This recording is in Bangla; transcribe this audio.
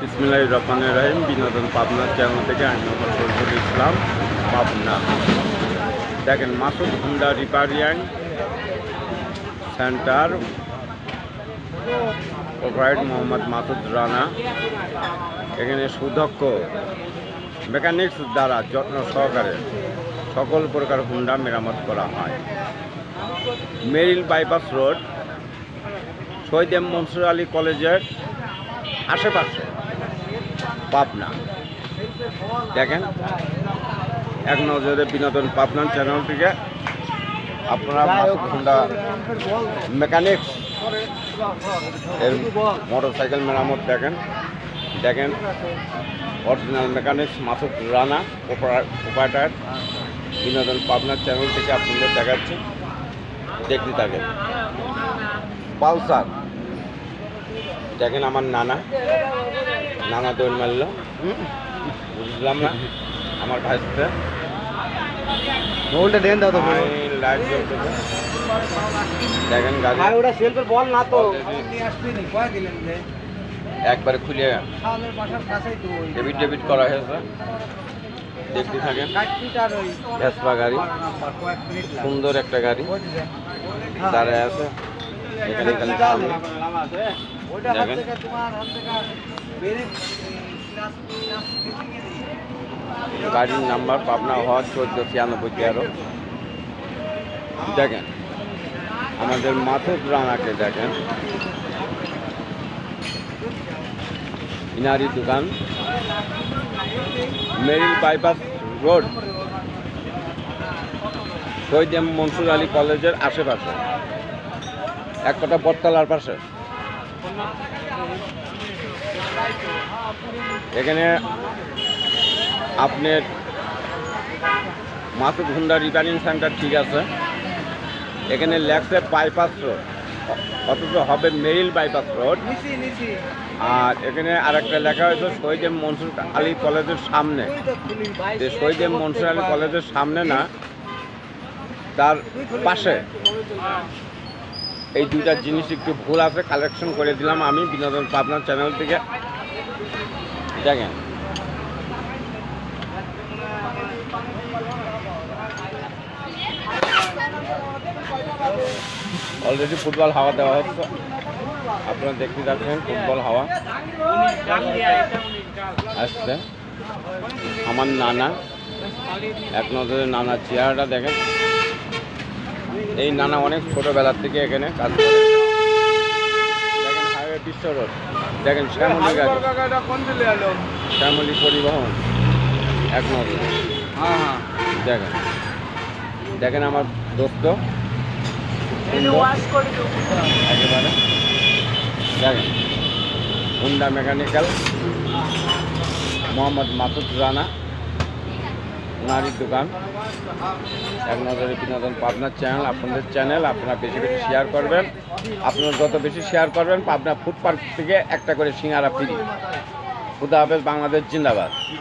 বিসমিল্লাহির রহমানির রহিম। বিনোদন পাবনা চ্যানেল থেকে আমি মোহাম্মদ শরীফুল ইসলাম, পাবনা। দেখেন, Masud Honda repairing centre, provide Mohammad Masud Rana. এখানে সুদক্ষ মেকানিক্স দ্বারা যত্ন সহকারে সকল প্রকার হুন্ডা মেরামত করা হয়। মেরিল বাইপাস রোড, শহীদ মনসুর আলী কলেজের আশেপাশে, পাবনা। দেখেন, এক নজরে বিনোদন পাবনা চ্যানেল থেকে আপনারা মাসুদ হুন্ডা মেকানিক্স এর মোটরসাইকেল মেরামত দেখেন original mechanics Masud Rana, proprietor. বিনোদন পাবনা চ্যানেল থেকে আপনাদের দেখাচ্ছি, দেখতে থাকেন। পালসার দেখেন, আমার নানা দৌড় মারল, বুঝলাম না আমার ভাইসতে মোবাইলটা দেন দাও তো। লাইট জ্বলতেছে, দেখেন গাড়ি ওটা সেলফের বল না তো, একবারে খুলে ডেবিট করা হয়েছে, দেখতে থাকেন। ভেসপা গাড়ি, সুন্দর একটা গাড়ি দাঁড়ায় আছে এখানে। দেখেন, গাড়ির নাম্বার পাবনা হওয়ার 1496। দেখেন আমাদের মাসুদ রানাকে, দেখেন ইনারি দোকান, মেরিল বাইপাস রোড, শহীদ মনসুর আলী কলেজের আশেপাশে, এক কথা বটতলার পাশে। এখানে আপনার মাসুদ হুন্ডা রিপেয়ারিং সেন্টার ঠিক আছে, এখানে লেখছে বাইপাস রোড, অথচ হবে মেরিল বাইপাস রোড। আর এখানে আরেকটা লেখা হয়েছে শহীদ মনসুর আলী কলেজের সামনে। শহীদ মনসুর আলী কলেজের সামনে না, তার পাশে। এই দুইটা জিনিস একটু ভুল আছে, কালেকশন করে দিলাম আমি বিনোদন পাবনা চ্যানেল থেকে। দেখেন, অলরেডি ফুটবল হাওয়া দেওয়া হচ্ছে, আপনারা দেখতে যাচ্ছেন ফুটবল হাওয়া আসছে। আমার নানা, এক নজরে নানা চেহারাটা দেখেন। এই নানা অনেক ছোটোবেলার থেকে এখানে কাজ করে। দেখেন হাইওয়ে বিশ্ব রোড, দেখেন শ্যামলী গাড়ি, শ্যামলী পরিবহন, এক নজরে। দেখেন আমার দোস্ত একেবারে। দেখেন হুন্ডা মেকানিক্যাল মোহাম্মদ মাসুদ রানা, নারীর দোকান, এক নজরে বিনোদন পাবনার চ্যানেল, আপনাদের চ্যানেল। আপনারা বেশি বেশি শেয়ার করবেন। আপনারা যত বেশি শেয়ার করবেন, পাবনা ফুড পার্ক থেকে একটা করে সিঙ্গারা ফ্রি। খুদা হাফেজ, বাংলাদেশ জিন্দাবাদ।